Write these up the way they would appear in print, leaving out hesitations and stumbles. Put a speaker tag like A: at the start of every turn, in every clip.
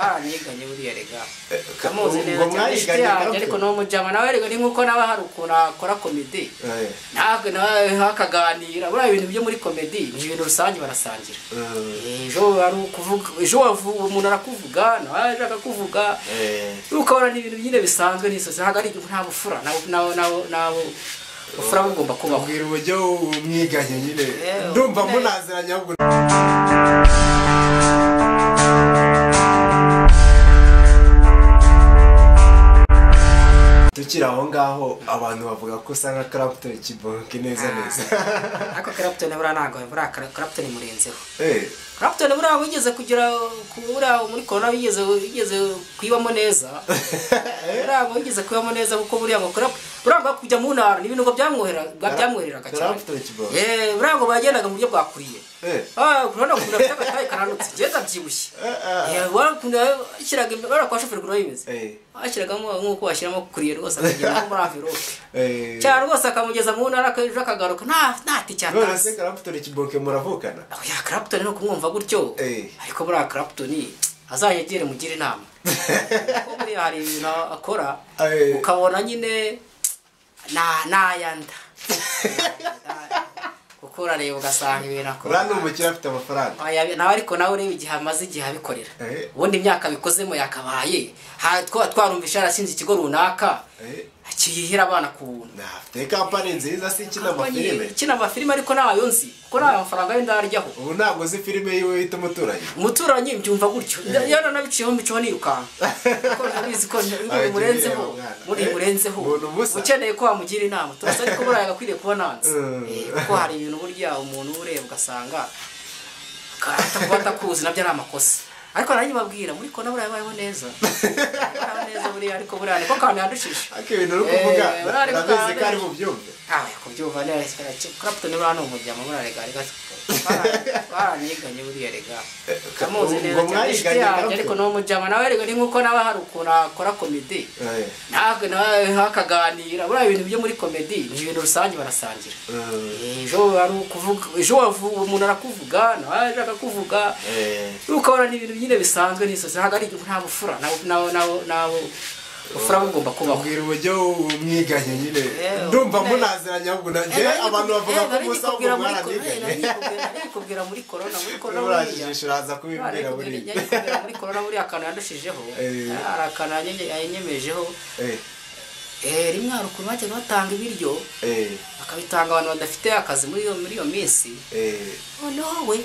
A: Twaranyiganye buriya rega. Kamuzi neza cyane ariko no mujama nawe rega ni nkuko nawe hari ukuna akora comedy. Ntabwo nawe hakaganira buriya ibintu byo muri comedy ni ibintu rusange barasangira. Ejo ari ukuvuga ejo umuntu arakuvuga nawe ashaka kuvuga. Ukabona ni ibintu nyine bisanzwe n'isose hagari nta bufura nabo ufura bugomba kubaho.
B: Ubwira uburyo umwiganye nyine ndumva munaziranya ahubwo tukira aho ngaho abantu bavuga ko usanga Clapton kibonke neza neza.
A: Ako Clapton bura nago bura Clapton murenzeho. Clapton bura wigeze kugira kubura muri corona wigeze kwibamo neza. Bura wigeze kwibamo neza kuko buriya ngo bura ngo kujya mu ntara n'ibintu ngo byamwoherera cyane. Bura ngo bagendaga mu buryo bwakuriye. Kurona kunda cyakataye karanutse genda byibushye. Warakunda ikiraga bara kwa shoferi kuno yimeze. Ashiragamo nkuko washiramo kuriye rwose akagenda muri envelope. Cyane rwose akamugeza mu ntara akagaruka ntati cyane.
B: None se Clapton kibonke muravukana?
A: Ya Clapton no kumwumva gutyo. Ariko bura Clapton azayegere mugire inama. Ko muri hari ibintu akora ukabona nyine nayanda. Ukora rero ugasanga ibintu akora.
B: Urano umukira afite amafaranga.
A: Nawe ariko nawe reba igihe amaze igihe abikorera. Ubundi imyaka bikozemo yakabaye. Twarumvisha arashinze ikigo runaka. Akihira abana kubuntu.
B: Afite kampani nziza si kina amafilime.
A: Kina amafilime ariko nayo nzi. Kuko nayo amafaranga ye ndaryaho.
B: Ubu ntabwo zi filime yiwe yita umuturanyi.
A: Umuturanyi mbyumva gutyo. Yana nabiciyeho mbico nirukanka. Kuko nabizi ko murenzeho. Ukeneye ko wamugira inama. Turasa ariko buraye gakwiriye kuba nanze. Kuko hari ibintu burya umuntu ureba ugasanga akata kuzi nabyo ari amakosa. Ariko nanjye babwira muri kona buraye bayeho neza. Neza buriya ariko buraye niko kandi yadushije.
B: Ariko ibintu uri kuvuga nabizi ko ari mu byumve.
A: Kubyumva neza Clapton urano umujyama burarega rega. Baranyiganye buriya rega. Kamuzi neza cyane ariko no mujyama nawe rega ni nkuko nawe hari ukuna akora comedy. Ntabwo nawe hakaganira buriya ibintu byo muri comedy ni ibintu rusange barasangira. Ejo ari ukuvuga ejo umuntu arakuvuga nawe ashaka kuvuga. Ukabona ni ibintu nyine bisanzwe n'isose hagari nta bufura nabo ufura bugomba kubaho.
B: Ubwira uburyo umwiganye nyine ndumva munaziranya ahubwo abantu bavuga ko musa ubwo mwaraniganye.
A: Kubwira muri corona
B: urajisha uraza kubibwira buri.
A: Muri corona buri akana yandushijeho arakana yanyemejeho. Rimwe arukuru bajya batanga ibiryo bakabitanga abantu badafite akazi muri iyo minsi. Noneho we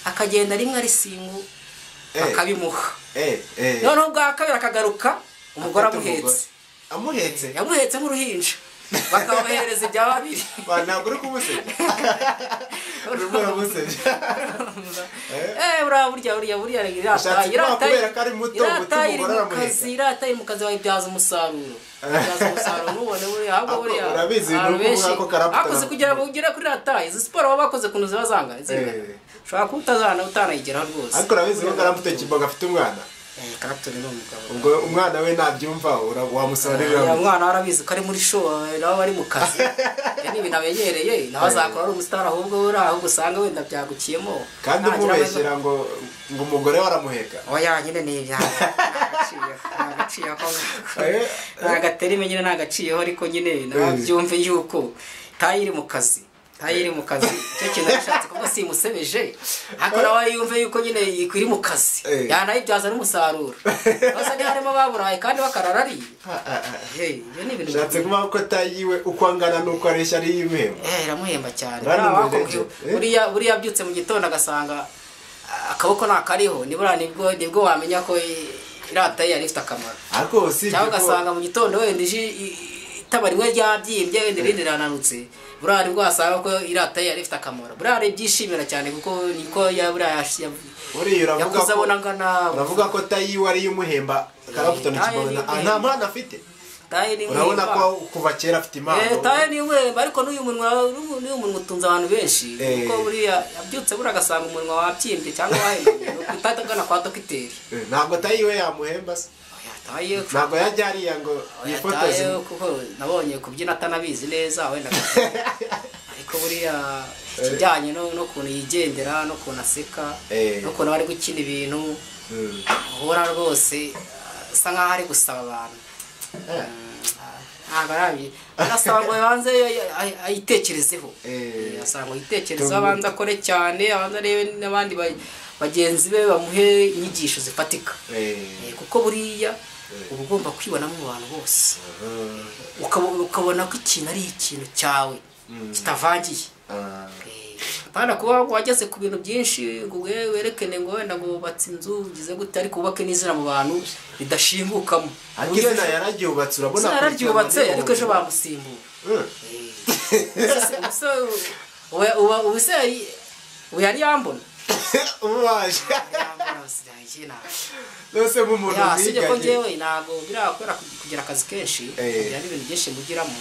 A: akagenda rimwe ari singu akabimuha. Noneho bwa kabiri akagaruka umugore amuhetse yamuhetse nk'uruhinja bakabahereza ibya babiri.
B: Ntabwo uri kumusebya.
A: Burya irataye mu kazi wayibyaza umusaruro. Nubone buriya ahubwo buriya
B: urabizi nuko ko Clapton
A: akoze kugira ngo ugere kuri rataye izi siporo baba bakoze kuno zibazanga ushobora kutazana utanayigeraho rwose.
B: Ariko urabizi ko Clapton kibonke afite umwana.
A: Clapton ni umugabo.
B: Ubwo umwana we nabyumva wamusorera.
A: Umwana arabizi ko ari muri show nawe bari mu kazi. Ni ibintu amenyereye nawe azakora ari umustar ahubwo ahubwo usanga wenda byagukiyemo.
B: Kandi umubeshyira ngo umugore waramuheka.
A: Oya nyine ni nagaciye ko nagatera imenyere nagaciyeho ariko nyine nabyumve yuko tayiri mu kazi. Cyo kintu yashatse kuko simusebeje ariko nawe yumve yuko nyine ikwiri mu kazi yanayibyaza n'umusaruro. Basa ni harimo baburaye kandi bakararari. Yo ni ibintu
B: shatse kuba ko tayiwe uko angana nuko areshya ari yimemba.
A: Iramuhemba cyane. Buriya byutse mu gitondo agasanga akaboko nakariho nibwo wamenya ko irataye yari ifite akamaro.
B: Ariko si
A: cyangwa ugasanga mu gitondo wenda itaba rimwe ryabyimbye wenda irindi rananutse. Burari bwasanga ko irataye yari ifite akamaro. Burari byishimira cyane kuko niko
B: uravuga ko tayiwe ari yumuhemba Clapton kibonke nta mpano afite. Urabona ko kuva kera afite impano.
A: Taye ni we ariko n'uyu munwa utunze abantu benshi kuko buriya yabyutse buragasanga umunwa wabyimbye cyangwa wahembye utatagana kwa dogiteri.
B: Ntabwo tayiwe yamuhemba se. Ntabwo yajya ariya ngo yifotoze
A: kuko nabonye kubyina atanabizi neza wenda. Ariko buriya kijyanye no kuntu yigendera no kuntu aseka no kuntu bari gukina ibintu uhora rwose asa nkaho ari gusaba abantu ntabwo arabi arasaba ngo abanze ayitekerezeho asaba ngo yitekerezeho abanze akore cyane abanze arebe n'abandi bagenzi be bamuhe inyigisho zifatika kuko buriya uba ugomba kwibonamo mu bantu bose ukabona ko ikintu ari ikintu cyawe kitavangiye apana kuba wageze ku bintu byinshi ngo werekene ngo wenda ngo batse inzu ugize gute ariko ubake n'izina mu bantu ridashingukamo
B: izina yararyubatse urabona
A: ko yararyubatse ariko ejo bamusimbura ubuse yari yambona
B: ubaje nose nk'umuntu
A: mwiganye ko njyewe ntabwo birakora kugira akazi kenshi kugira n'ibintu byinshi mugiramo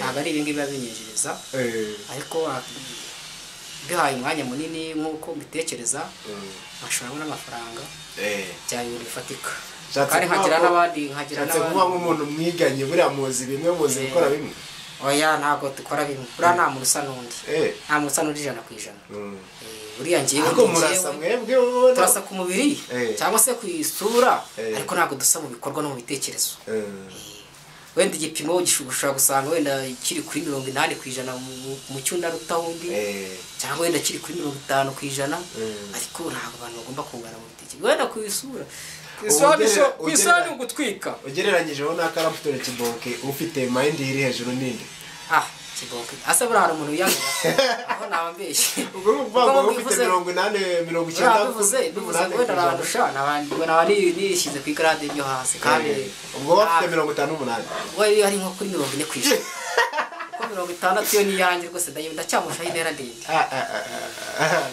A: ntabwo ari ibingibi biba binyinjiriza ariko bihaye umwanya munini nk'uko mbitekereza nkashobora kubona amafaranga byaba ibintu bifatika kandi nkagira n'abandi
B: kuba nk'umuntu mwiganye buriya muzi bimwe muzi gukora bimwe
A: oya ntabwo dukora bimwe buriya nta muntu usa n'undi nta muntu usa n'undi 100%. buriya ngewe turasa ku mubiri cyangwa se ku isura ariko ntabwo dusa mu bikorwa no mu bitekerezo wenda igipimo ushobora gusanga wenda kiri kuri 80% mu cyunda rutahundi cyangwa wenda kiri kuri 50% ariko ntabwo abantu bagomba kungana mu bitekerezo wenda ku isura kwisura ni ugutwika
B: ugereranyijeho na Clapton Kibonke ufite mind iri hejuru ninde
A: Kibonke asa buri hari umuntu yanga aho nabambeshye
B: ubwo ngo ufite 80
A: bivuze wenda arandusha nabandi nishyize ku igrade byo hasi kandi
B: ubwo bafite 58
A: we ari nko kuri 40% ko 60 yo ni yanjye rwose ndacyamusha intera ndende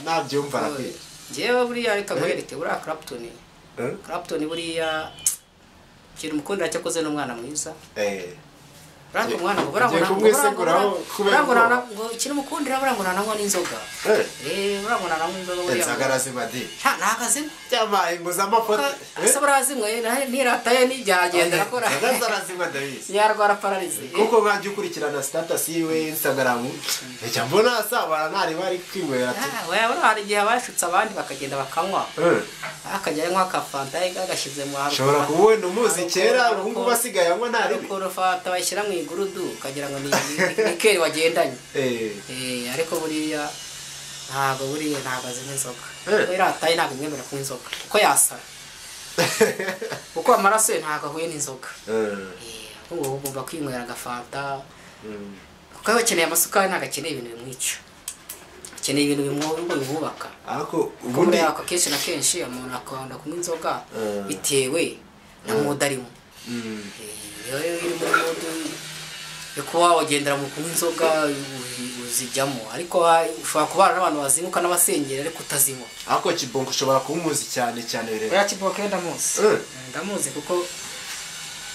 B: nabyumva nakwiye
A: ngewe buriya reka nkwereke buriya Clapton buriya kiri umukundira cyakoze n'umwana mwiza Rango mwana ngo ngo kiri mukundira ngo nananywa n'inzoga ngo nananywa inzoga buriya
B: nzagaraze badi
A: nakaze
B: cyamaye ngo zamafoto
A: asa barazimwe nirataye nijyagendera akora
B: nzarazimwe Davis
A: yarwara paralize
B: kuko nkajye ukurikirana status yiwe Instagram ejya mbona asabara ntari bari kwinywera
A: we hari igihe abashutse abandi bakagenda bakanywa akajya anywa akafanta agashize mu haruko
B: shobora kubona umuzi kera ubungu basigaye anywa ntari
A: korofata bashyira mu igurudu kagira ngo ni keri wagendanye ariko buriya ntabwo azimwe inzoga wirataye ntabwo imwemera kunywa inzoga uko yasara kuko amaraso ye ntabwo ahuye n'inzoga ahubwo ugomba kwinywera agafanta kuko iyo ukeneye amasukari ntabwo akeneye ibintu bimwica akeneye ibintu bimwubaka
B: ariko
A: ubundi kenshi na kenshi umuntu akunda kunywa inzoga bitewe na mood arimo iyo iri muri mood yo kuba wagendera mu kunywa inzoga uzijyamo ariko ushobora kubana n'abantu bazimuka n'abasengera ariko utazinywa
B: ariko Kibonke ushobora kumuzi cyane rero
A: oya Kibonke ndamuzi kuko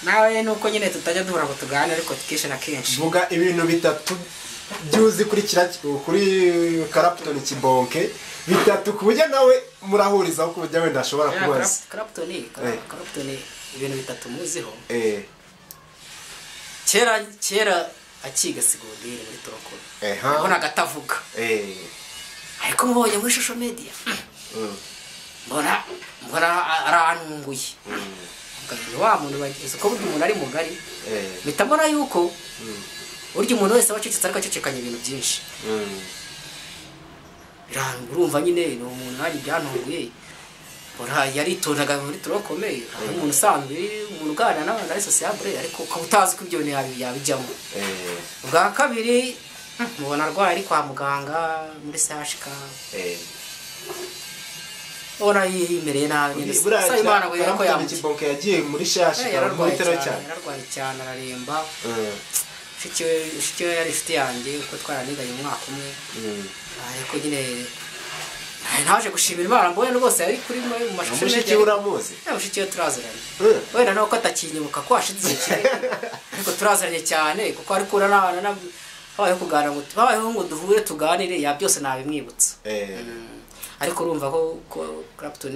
A: nawe nuko nyine tutajya duhura ngo tuganire ariko kenshi na kenshi
B: vuga ibintu bitatu byuzi kuri Clapton Kibonke bitatu kubujya nawe murahurizaho kubujya wenda ashobora kubaza
A: Clapton ibintu bitatu muziho kera akiga segonderi muri Torokoro ubona agatavuga ariko mubonye muri social media mbona arantunguye wa muntu bagize ko burya umuntu ari mugari mpita mbona yuko burya umuntu wese abacecetse ariko acecekanye ibintu byinshi urumva nyine ni umuntu hari byantunguye yaritondaga muri Torokomeye umuntu usanzwe umuntu uganira n'abandi ari sociable ariko ukaba utazi ko ibyo bintu yabijyamo ubwa kabiri mubona arwaye ari kwa muganga muri CHK ora yimereye nabi nyine
B: sa Imana ngo yako Kibonke yagiye muri CHK muri bitaro cyane
A: yararwaye cyane araremba shikiwe yari inshuti yanjye uko twaraniganye umwaka umwe ariko nyine naje gushimira Imana mbone rwose yari kuri mu mashusho
B: mushiki uramuzi
A: mushiki turaziranye wenda nuko atakinyibuka ko washize cyane ariko turaziranye cyane kuko ari kura n'abana habaye kuganira ngo babayeho ngo duhure tuganire ya byose nabimwibutsa ariko urumva ko Clapton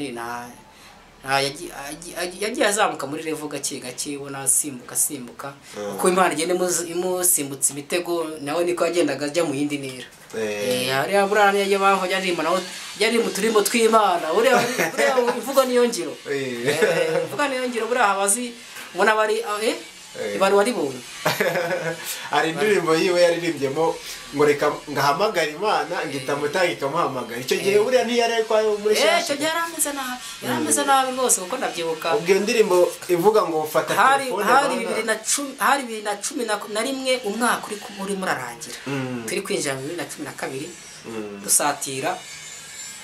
A: yagiye azamuka muri revo gake gake ubona simbuka uko Imana igenda imusimbutsa imitego nawe niko yagendaga ajya mu yindi ntera hariya buriya yagiye baho yarimo nawe yari mu turimo tw'Imana buriya ivuga niyo ngiro ivuga niyo ngiro buriya habazi ubona bari ibaru waribonye
B: ari indirimbo yiwe yaririmbyemo ngo reka ngahamagara Imana ngita mutanga ikamuhamagara icyo gihe buriya ntiyari kwa muri shasha
A: icyo gihe yarameze nabi rwose kuko ndabyibuka
B: ubwo ndirimbo ivuga ngo fata
A: telefone hari 2011 umwaka uri murarangira turi kwinjira mu 2012 dusatira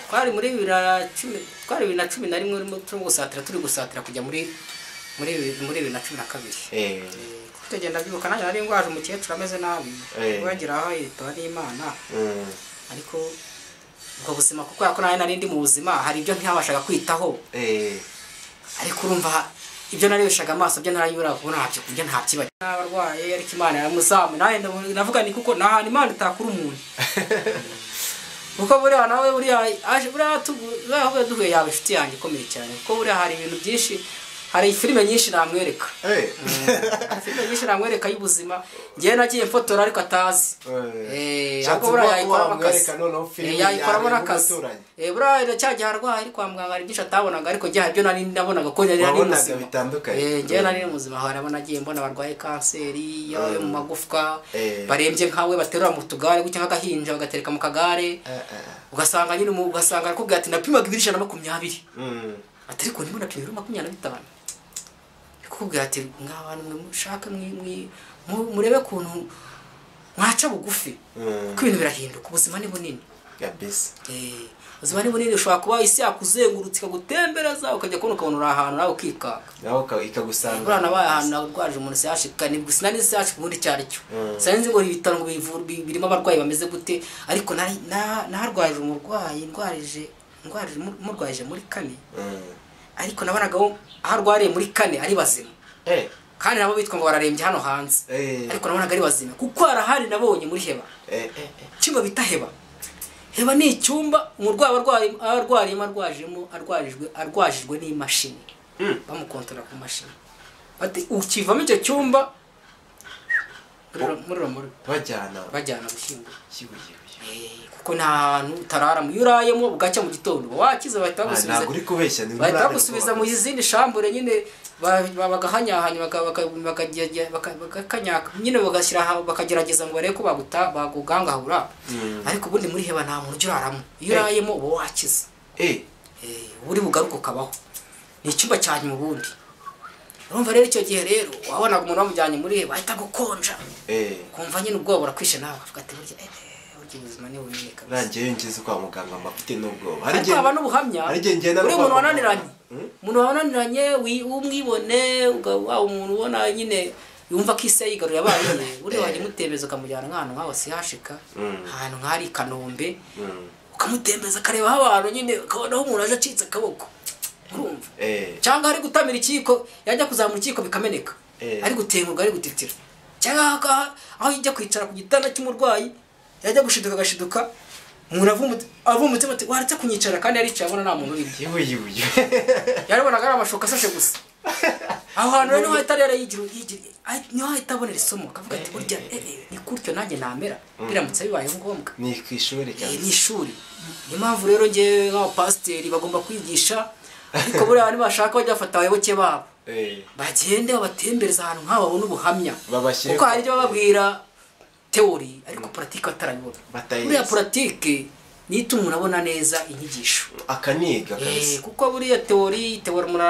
A: twari muri 2011 urimo turi gusatira kujya muri 2012 tugenda byibuka nanjye nari ngwaje umukecuru ameze nabi wagira aho yitwa n'Imana ariko ubwo buzima kuko yako nayo nari ndi mu buzima hari ibyo ntiyabashaga kwitaho ariko urumva ibyo narebeshaga amaso byo narayibura kubona ntabyo kurya ntabyiba n'abarwaye ariko Imana yaramuzamu nawe navuga ni kuko nahana Imana itakura umuntu kuko buriya nawe buriya buriya duhuye yaba inshuti yanjye ikomeye cyane kuko buriya hari ibintu byinshi hari filime nyinshi namwereka filime nyinshi namwereka y'ubuzima ngiye nagiye mfotora ariko atazi ahubwo buriya yayikoramo n'akazi buriya cyagiye arwaye ari kwa muganga hari byinshi atabonaga ariko gihe ibyo nari nabonaga ko yari muzima ngiye nari muzima harabona nagiye mbona barwaye kanseri yo mu magufwa barembye nkawe baterura mu tugare gutya nk'agahinja bagatereka mu kagare ugasanga nyine ugasanga akubwira ati napimaga 120 atari ko ndimo napimira 25 kubwira ati ngabantu mushaka murebe kuntu mwaca bugufi kuko ibintu birahinduka ubuzima ni bunini
B: kabisa
A: ubuzima ni bunini ushobora kuba isi yakuzengurutse ikagutembereza ukajya kubona ukabona uri ahantu nawe ukikaka
B: nawe ikagusanga
A: urana baye ahantu urwaje umuntu se yashika ni gusa nari se yashika ubundi cyari cyo sanzi ngo ibitaro ngo bivura birimo abarwayi bameze gute ariko narwaje umurwayi murwaje muri kane ariko nabanagaho aharwariye muri kane ari bazima kandi nabo bitwa ngo bararembye hano hanze ariko nabonaga ari bazima kuko arahari nabonye muri heba cyumba bita heba ni icyumba umurwayi arwariyemo arwajijwe n'imashini bamukontorora ku mashini bati ukivamo icyo cyumba muri bajyana gushyingura kuko nta hantu utarara mu yurayemo bugacya mu gitondo wakiza bahita bagusubiza mu izindi shambure nyine bagahanyahanya bakakanyaka nyine bagashyira bakagerageza ngo barebe ko bagugangahura ariko ubundi muri heba nta muntu uraramo iyo urayemo uba wakiza uri bugaruka ukabaho ni icyumba cyane mu bundi urumva rero icyo gihe rero wabonaga umuntu wamujyanye muri heba ahita gukonja kumva nyine ubwoba burakwishe nawe avuga ati burya ubuzima ni bunini kabisa
B: nanjye ngize kwa muganga mafite n'ubwoba
A: ariko aba n'ubuhamya uri umuntu wananiranye umwibone wa umuntu ubona nyine yumva ko isi yigaruye abaye uri wajye mutembeza ukamujyana nk'ahantu nk'aho sihashika ahantu nk'ari Kanombe ukamutembeza akareba aho abantu nyine ukabona aho umuntu aje acitse akaboko urumva cyangwa ari gutamira ikiko yajya kuzamura ikiko bikameneka ari gutenguka ari gutitira cyangwa aho yijya kwicara ku gitanda cy'umurwayi yajya gushiduka umuntu avumutse bati waratse kunyicara kandi yaricaye abona nta muntu urimo yarabonaga ari amashoka asashe gusa aho hantu rero hatarera yigira niho hatabonera isomo akavuga ati burya ni kuryo nanjye namera biramutse bibaye ngombwa
B: ni kwishuri cyane
A: ni ishuri ni mpamvu rero nge nk'abapasiteri bagomba kwigisha ariko buriya bari bashaka bajya bafata abayoboke babo bagende babatembereza ahantu nk'abo babona ubuhamya kuko hari ibyo bababwira teori ariko pratique atarabibona buriya pratique nito umuntu abona neza inyigisho
B: akaniga kabisa
A: kuko buriya teori umuntu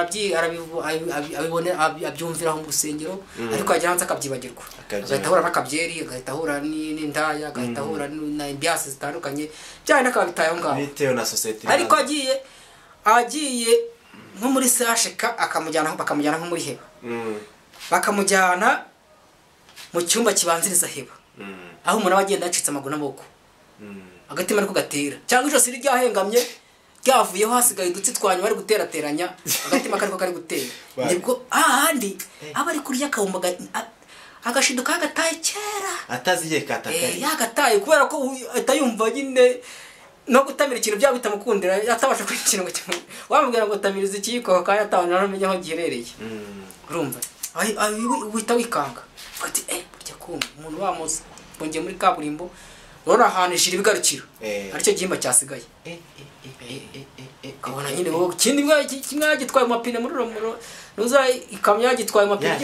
A: abibone abyumvira mu rusengero ariko ajya hanze akabyibagirwa agahita ahura n'akabyeri agahita ahura n'indaya agahita ahura n'imbiasi zitandukanye byane n'akabitayeho ngaho
B: bitewe na society
A: ariko agiye nko muri CHK bakamujyana nko muri heba bakamujyana mu cyumba kibanziriza heba aho umuntu abagenda yacitse amaguru n'amaboko agatima ariko gatera cyangwa ijosi ryahengamye ryavuyeho hasigaye udutsi twanyuma ari guterateranya agatima kariko kari gutera nibwo ahandi aba ari kurya akawumba agashiduka agataye kera
B: ataziye katakaye
A: yagataye kubera ko atayumva nyine no gutamira ikintu byaba bitamukundira atabasha kwikina ngo wamubwira ngo tamiriza ikiyiko kandi atabona namenye aho giherereye urumva wita wikanga ati burya kumva umuntu wamuze bongeye muri kaburimbo rora ahantu ishira ibigarukiro aricyo gihimba cyasigaye kabona nyine wowe kindi kimwe gitwaye amapine muri romoro nuza ikamyo yagitwaye amapine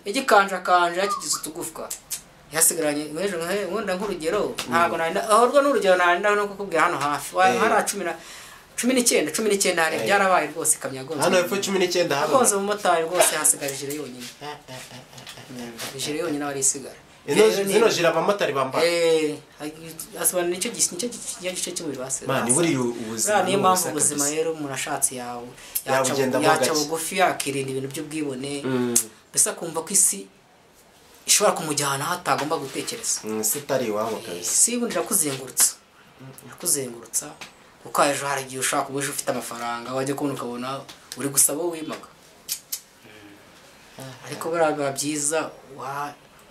A: igikanja yakigize utugufwa yasigaranye mwejo wenda nk'urugero ntago ahorwa n'urugero nanda no kukubwira hano hafi hara 19 hari byarabaye rwose ikamyo gose
B: hano hepfo 19 haba
A: rwose umumotari rwose hasigarije yonyine yonyine ari isigara
B: zino jira abamotari bambaye
A: asubana nicyo gice cy'umubiri base
B: mani buri ubuzima
A: niyo mpamvu ubuzima rero umuntu ashatse yaca bugufi yakirinda ibintu by'ubwibone mbese akumva ko isi ishobora kumujyana hatagomba gutekereza
B: sitari iwabo kabisa
A: si bundira kuzengurutsa uko ejo hari igihe ushaka kubuje ufite amafaranga wajya kubona ukabona uri gusaba wimaga ariko baraga byiza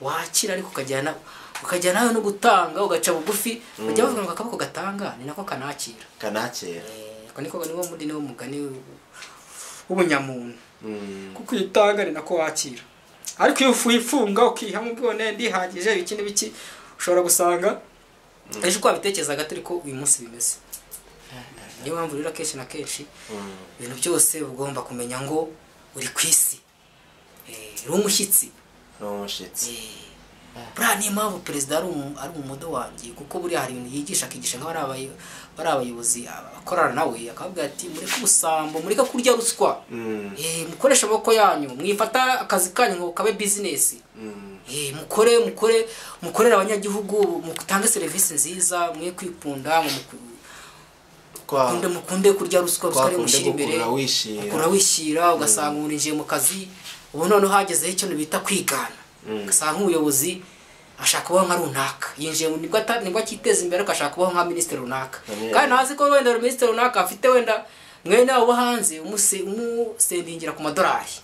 A: wakira ariko ukajya nawe no gutanga ugaca bugufi bajya bavuga ngo akaboko gatanga ni nako kanakira niko niwo mugani w'ubunyamuntu kuko uyitanga ni nako wakira ariko iyo ufunga ukihamo ubwone ndihagije iki n'ibiki ushobora gusanga ejo uko wabitekerezaga atari ko uyu munsi bimeze niyo mpamvu rero kenshi na kenshi ibintu byose ugomba kumenya ngo uri ku isi uri umushyitsi buriya niyo mpamvu perezida ari umumodo wanjye kuko buriya hari ibintu akigisha nk'abari abayobozi akorana nawe akabwira ati mureke ubusambo mureke kurya ruswa mukoresha amaboko yanyu mwifata akazi kanyu ngo kabe bizinesi mukorere abanyagihugu mutange serivisi nziza mwe kwikunda mukunde kurya ruswa ari mushyira imbere ukura wishyira ugasanga umuntu yinjiye mu kazi ubu noneho hagezeho icyo bita kwigana ugasanga nk'ubuyobozi ashaka kubaho nka runaka yinjiye nibwo akiteza imbere agashaka kubaho nka minisitiri runaka kandi ntazi ko wenda minisitiri runaka afite wenda mwene abo hanze umusendingira ku madolari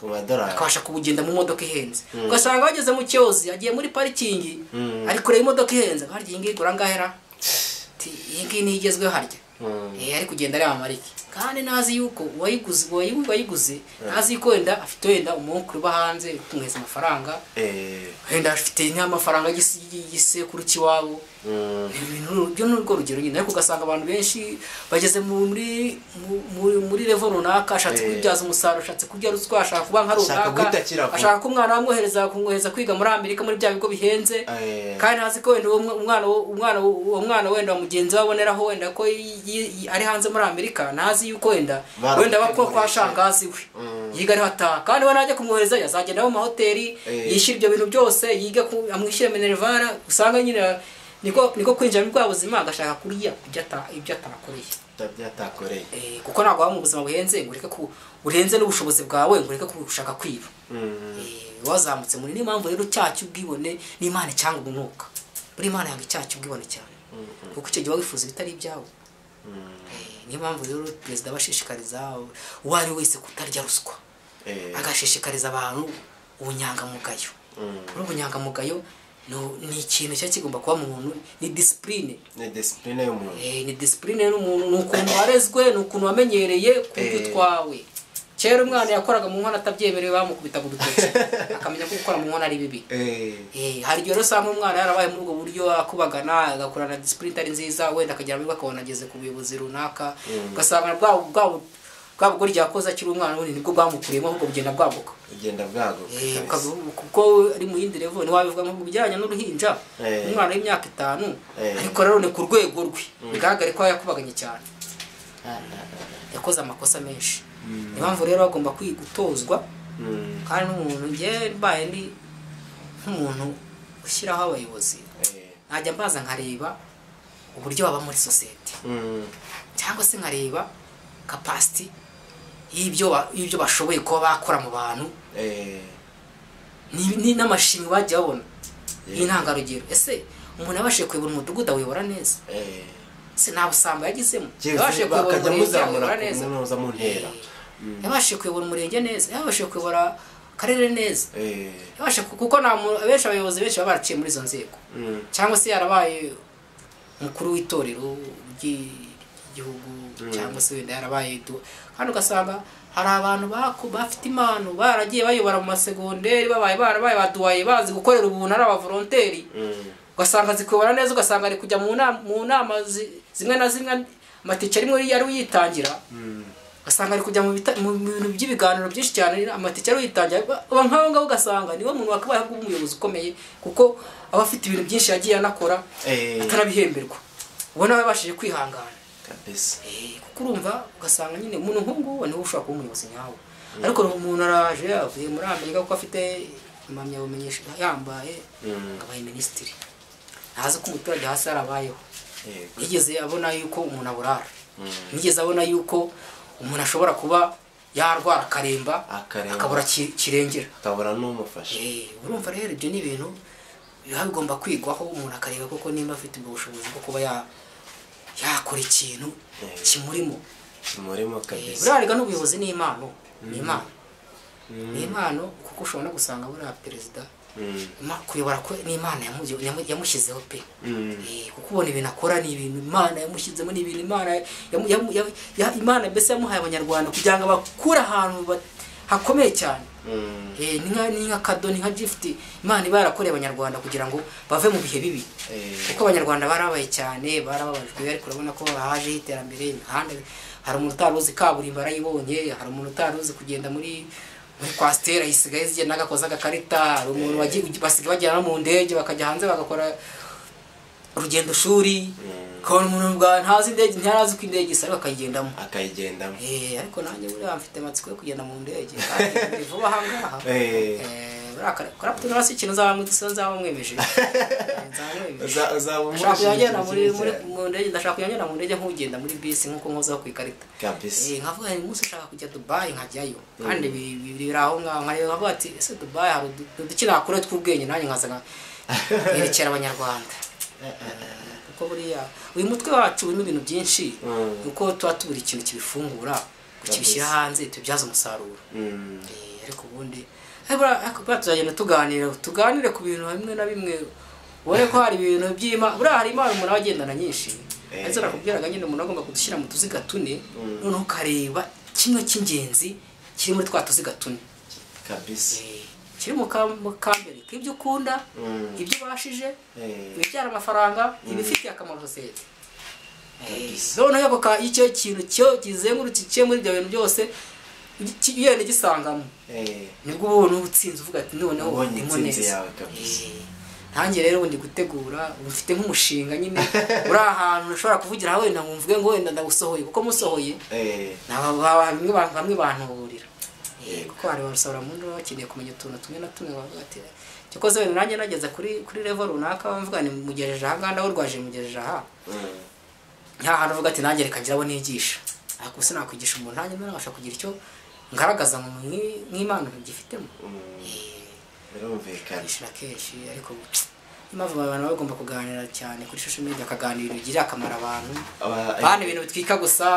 A: akabasha kubugenda mu modoka ihenze ugasanga bageze mu cyozi agiye muri parikingi ari kureba imodoka ihenze harya iyi ngiyi igura ngahera iyi ngiyi niyo igezweho harya ari kugenda areba amarike kandi nazi yuko uwayiguze nazi yuko wenda afite wenda umuhungu uba hanze utumweza amafaranga wenda afite n'amafaranga y'igisekuru cy'iwabo ibintu n'urwo rugero nyine ariko ugasanga abantu benshi bageze muri level runaka ashatse kubibyaza umusaruro ashatse kurya ruswa ashaka kuba nka runaka ashaka ko umwana kumwohereza kwiga muri Amerika muri bya bigo bihenze kandi nazi ko wenda umwana wenda mugenzi waboneraho wenda ko ari hanze muri Amerika nazi yuko wenda bako kwa shangazi we yiga ari hata kandi wanajya kumwohereza yazagenda mu mahoteli yishira ibyo bintu byose yiga amwishyira minervara usanga nyine niko kwinjira mu buzima agashaka kuriya ibyo atakoreye kuko ntabwo mu buzima buhenze ngo ureke urenze n'ubushobozi bwawe ngo ureke kushaka kwiba wazamutse muri ni mpamvu rero cyacyo ubwibone n'Imana cyangwa umwuka buri Imana yanga cyacyo ubwibone cyane kuko icyo gihe wifuza bitari ibyawe niyo mpamvu rero perezida abashishikariza uwari wese kutarya ruswa agashishikariza abantu ubunyangamugayo ubunyangamugayo ni ikintu cyo kigomba kuba mu muntu ni discipline y'umuntu ni discipline y'umuntu nukuntu warezwe nukuntu wamenyereye kwitwawe kera umwana yakoraga mu nkono atabyemerewe bamukubita gudutoki akamenya ko gukora mu nkono ari bibi hari rero usanga umwana yarabaye muri ubwo buryo akubagana agakorana discipline ari nziza wenda akagera muri bakabona ageze ku buyobozi runaka ugasanga bwabo ryakoze akiri umwana we nibwo bwamukuriyemo ahubwo bugenda bwaguka kuko ari mu yindi level ntiwabivuga ngo bijyanye n'uruhinja umwana w'imyaka 5 ariko rero ni ku rwego rwe bigaragare ko yakubaganye cyane yakoze amakosa menshi niyo mpamvu rero bagomba kwigutozwa kandi n'umuntu mbaye ndi nk'umuntu ushyiraho abayobozi najya mbaza nkareba uburyo baba muri society cyangwa se nkareba capacity y'ibyo bashoboye kuba bakora mu bantu ni n'amashimwe bajya babona y'intangarugero ese umuntu yabashije kuyobora umudugudu awuyobora neza se nta busambo yagizemo yabashije kuyobora neza yabashije kuyobora umurenge neza yabashije kuyobora akarere neza yabashije kuko abenshi abayobozi benshi baba baraciye muri izo nzego cyangwa se yarabaye mukuru w'itorero cy'igihugu cyangwa se wenda yarabaye kandi ugasanga hari abantu bafite impano baragiye bayobora mu masegonderi barabaye baduwaye bazi gukorera ubuntu ari abavolonteri ugasanga zikuyobora neza ugasanga ari kujya mu nama zimwe na zimwe amatike arimo yari uyitangira ugasanga ari kujya mu bintu by'ibiganiro byinshi cyane amatike ari uyitangira nk'aho ngaho ugasanga niwe muntu wakabaye ahubwo umuyobozi ukomeye kuko aba afite ibintu byinshi yagiye anakora atanabihemberwa ubona yabashije kwihangana
B: kabisa
A: kuko urumva ugasanga nyine umuntu nk'ubu niwe ushobora kuba umuyobozi nyawe ariko umuntu araje avuye muri Amerika kuko afite impamyabumenyi yambaye abaye minisitiri ntazi ko umuturage hasi arabayeho nigeze abona yuko umuntu aburara nigeze abona yuko umuntu ashobora kuba yarwara akaremba akabura kirengera
B: akabura n'umufasha
A: urumva rero ibyo ni ibintu biba bigomba kwigwaho umuntu akareba koko nimba afite ubushobozi bwo kuba yakora ikintu kimurimo
B: kabisa
A: burariga n'ubuyobozi ni impano ni impano kuko ushobora no gusanga buriya perezida kuyobora ni imana yamushyizeho pe kuko ubona ibintu akora ni ibintu imana yamushyizemo ni ibintu imana mbese yamuhaye abanyarwanda kugira ngo bakure ahantu hakomeye cyane ni nka kado ni nka gift imana iba yarakoreye abanyarwanda kugira ngo bave mu bihe bibi kuko abanyarwanda barabaye cyane barababajwe ariko urabona ko hajeho iterambere imihanda hari umuntu utari uzi kaburimbo arayibonye hari umuntu utari uzi kugenda muri kwasiteri isigaye zigenda agakoza agakarita hari umuntu basigaye bagera no mu ndege bakajya hanze bagakora urugendo shuri kabona umuntu ntazi indege ntarazi ko indege isa akayigendamo ariko nanjye buriya mfite amatsiko yo kugenda mu ndege kandi vuba ahangaha Clapton rasi ikintu nzabamwemeje ndashaka kujyana mu ndege nk'ugenda muri bisi nk'uko nkozaho ku ikarita nkavuga ni umunsi ushaka kujya Dubai nkajyayo kandi biri aho ngaho nkavuga ati ese Dubai hari uduki nakora tw'ubwenge nanjye nkaza nkerekera abanyarwanda kuko buriya uyu mutwe wacu urimo ibintu byinshi kuko tuba tubura ikintu kibifungura kukibishyira hanze tubyaza umusaruro ariko ubundi tuzagenda tuganire ku bintu bimwe na bimwe ubone ko hari ibintu by'imana buriya hari imana umuntu aba agendana nyinshi ariko nakubwiraga nyine umuntu agomba kudushyira mu tuziga tune noneho ukareba kimwe cy'ingenzi kiri muri twa tuziga tune
B: kabisa
A: kiri mu kambere k'ibyo ukunda ibyo ubashije ibibyara amafaranga ibifitiye akamaro sosiyete noneho icyo kintu cyo kizengurutse muri ibyo bintu byose yene gisangamo nibwo ubuntu ubutsinze uvuga ati noneho ndimo neza ntange rero ubundi gutegura ufite nk'umushinga nyine uri ahantu ushobora kuvugira wenda nkumvuge ngo wenda ndawusohoye kuko musohoye bamwe bantuburira kuko hari barusabura mu ndo bakeneye kumenya utuntu tumwe na tumwe bavuga ati cyakoze wenda nanjye nageze kuri level runaka bamvuga ni mugejeje aha nganda urwaje mugejeje aha nta hantu uvuga ati nanjye reka ngira abo nigisha ariko sinakwigisha umuntu nanjye nabasha kugira icyo ngaragaza nk'imana gifitemo
B: birumvikana
A: kenshi ariko impamvu abantu bagomba kuganira cyane kuri social media akaganira bigirira akamaro abantu bana ibintu bitwika gusa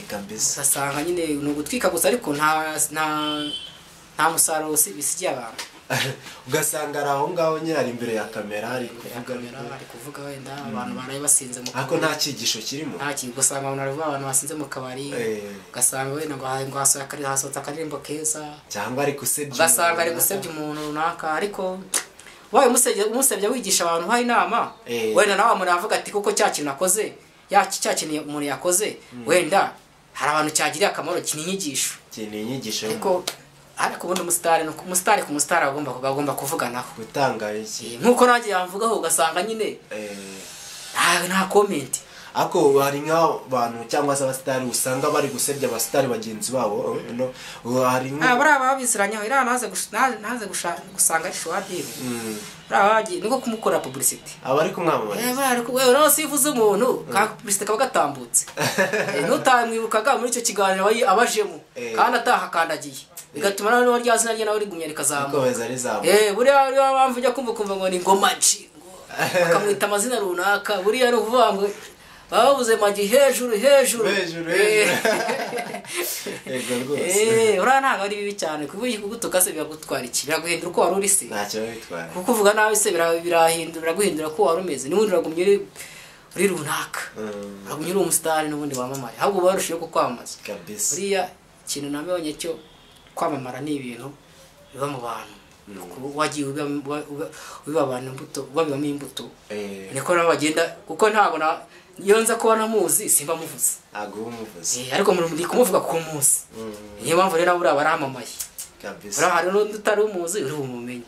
B: kabisa
A: usanga nyine ni ugutwika gusa ariko nta musaruro bisigiye abantu
B: ugasanga ari aho ngaho nyine ari imbere ya kamera ari
A: kuvuga wenda abantu baraye basinze mu
B: ariko nta cyigisho kirimo
A: nta kintu ugasanga abantu basinze mu kabari ugasanga wenda ngo hasohotse akaririmbo keza
B: cyangwa ari gusebya
A: ugasanga ari gusebya umuntu runaka ariko wawe umusebya wigisha abantu uhaye inama wenda nawe umuntu avuga ati kuko cya kintu nakoze cya kintu umuntu yakoze wenda hari abantu cyagiriye akamaro kinyigisho ariko ubundi umusitari ku musitari agomba kuvuganaho
B: gutanga iki
A: nkuko nanjye yamvugaho ugasanga nyine nta comment
B: ako hari nk'abantu cyangwa se abasitari usanga bari gusebya abasitari bagenzi babo hari
A: buriya babisiranyeho iriya naze gusanga ari shwadiri buriya niko kumukora publicity
B: aba ari kumwamamaza
A: rero sivuze umuntu ka publicity kaba gatambutse nutamwibukaga muri icyo kiganiro abajemo kandi atahakandagiye bigatuma nawe rya zina rye nawe rigumya rikazamuka buriya mpamvu ujya kumva ngo ni ngomaji bakamwita amazina runaka buriya ni ukuvuga ngo babuze magi hejuru uriya ntabwo ari bibi cyane kuko kugutuka se biragutwara iki biraguhindura uko wari uri se
B: ntacyo bitwara
A: kuko uvuga nawe se biraguhindura ko wari umeze n'ubundi uragumye uri runaka ntabwo uri umusitari n'ubundi wamamaye ahubwo barushijeho kukwamamaza
B: kabisa
A: buriya ikintu nabonye cyo kwamamara ni ibintu biba mu bantu wagiye ubiba abantu imbuto babibamo imbuto niko nabo bagenda kuko ntabwo iyo nza kuba namuzi simba muvuze ariko muri kumuvuga ku munsi niyo mpamvu rero buriya baramamaye kabisa hari n'utari umuzi uri bumumenye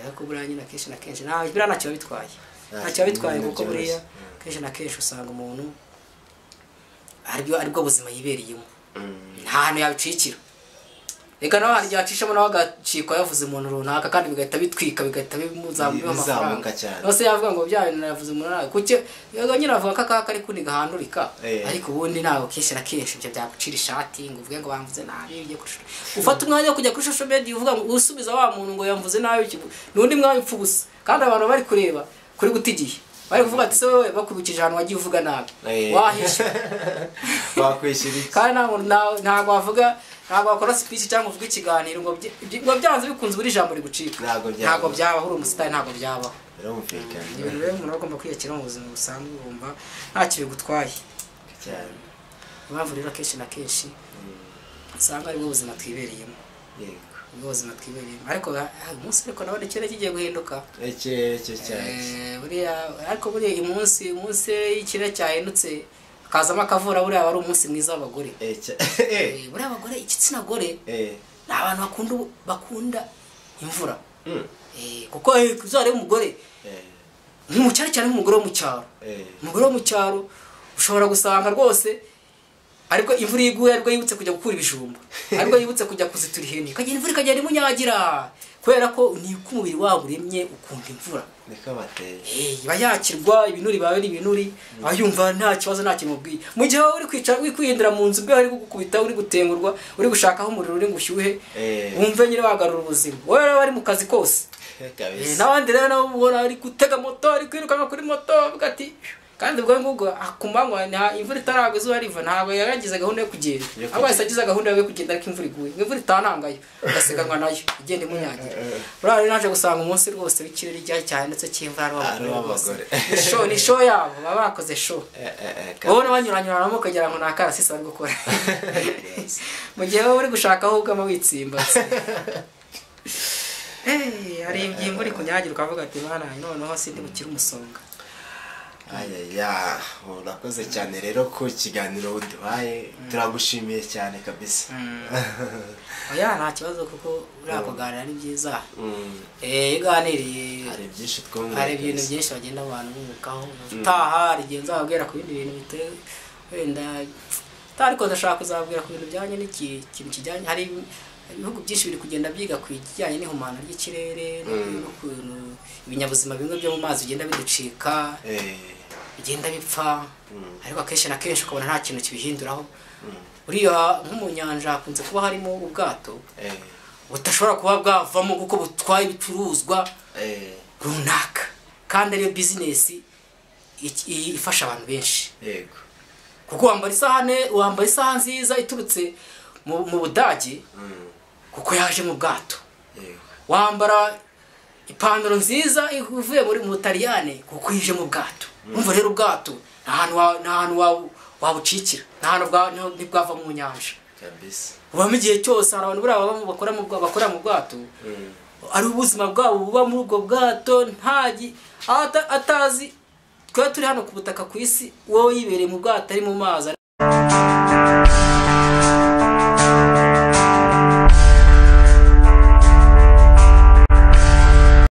A: ariko buriya nyine akenshi na kenshi biriya ntacyo bitwaye kuko buriya kenshi na kenshi usanga umuntu aribwo buzima yibereyemo nta hantu yabicikira reka nawe hari igihe acishamo nawe agacikwa yavuze umuntu runaka kandi bigahita bitwika bigahita bimuzamuye amafaranga nose yavuga ngo bya bintu yavuze umuntu nawe kuko yego nyine avuga ko akaka ari kuniga handurika ariko ubundi ntabwo kenshi na kenshi ibyo byagucira ishati ngo uvuge ngo bamvuze nabi ugiye kurusha ufata umwanya wo kujya kuri social media uvuga ngo usubiza wa muntu ngo yamvuze nabi n'undi mwanya upfa ubusa kandi abantu bari kureba kuri guta igihe bari kuvuga ati se wowe bakubikije ahantu wagiye uvuga nabi wahisha
B: bakwishyira iki
A: kandi ntabwo wavuga ntabwo wakora speech cyangwa uvuga ikiganiro ngo byanze bikunze buri jambo rigucika ntabwo byabaho uri umusitari ntabwo byabaho ibintu rero umuntu agomba kwiyakira mu buzima busanzwe urumva ntacyo bigutwaye impamvu rero kenshi na kenshi usanga aribwo buzima twibereyemo ubuzima twibereyemo ariko umunsi ariko nabone ikirere kigiye guhinduka ariko buriya umunsi ikirere cyahindutse kazamo akavura buriya wari umunsi mwiza w'abagore buriya abagore igitsina gore ni abantu bakunda imvura kuko uzare umugore cyane cyane nk'umugore wo mu cyaro umugore wo mu cyaro ushobora gusanga rwose ariko imvura iguye ariko yibutse kujya gukura ibijumba ariko yibutse kujya kuzitura ihene kagenda imvura ikagenda imunyagira kubera ko ni uko umubiri wabo uremye ukunda imvura
B: niko bateye
A: iba yakirwa ibinuri bawe ni ibinuri ayumva nta kibazo nta kimubwiye mu gihe uri kwicara wikwihindira mu nzu bwe ari gukubita uri gutengurwa uri gushakaho umuriro uri ngushyuhe wumve nyine wagarura ubuzima wowe bari mu kazi kose n'abandi rero nabo ubona ari gutega moto ari kwirukanka kuri moto avuga ati kandi ubwo ngubwo akumanywa imvura itaragwa izuba riva ntabwo yaragize gahunda yo kugenda ahubwo yahise agize gahunda yo kugenda ariko imvura iguye imvura itanangayo agasiganwa nayo igenda imunyagira buriya rero naje gusanga umunsi rwose w'ikirere cyahindutse cy'imvura ari w'abagore ni show yabo baba bakoze show wowe banyuranyuranamo ukagira ngo ni akarasisi bari gukora mu gihe wowe uri gushaka aho ugama witsimbatse hari igihe imvura ikunyagira ukavuga ati mwana noneho sindi bukire umusonga
B: urakoze cyane rero ku kiganiro uduhaye turagushimiye cyane kabisa
A: nta kibazo kuko uriya kuganira ni byiza iyo uganiriye hari ibintu byinshi bagenda abantu bungukaho utaha hari igihe nzababwira ku bindi bintu biteye wenda ariko ndashaka kuzababwira ku bintu bijyanye n'ikintu kijyanye hari ibihugu byinshi biri kugenda byiga ku bijyanye n'ihumana ry'ikirere n'ukuntu ibinyabuzima bimwe byo mu mazi bigenda biducika bigenda bipfa ariko akenshi na kenshi ukabona nta kintu kibihinduraho uriya nko mu nyanja hakunze kuba harimo ubwato budashobora kuba bwavamo kuko butwaye ibicuruzwa runaka kandi ariyo bizinesi ifasha abantu benshi kuko wambara isaha nziza iturutse mu Budage kuko yaje mu bwato wambara ipantaro nziza ivuye mu Butaliyani kuko yije mu bwato umva rero ubwato nta hantu wabucikira nta hantu ntibwava mu nyanja ubamo igihe cyose hari abantu buriya bakora mu bwato ari ubuzima bwabo buba muri ubwo bwato atazi twari turi hano ku butaka ku isi wowe yibereye mu bwato ari mu mazi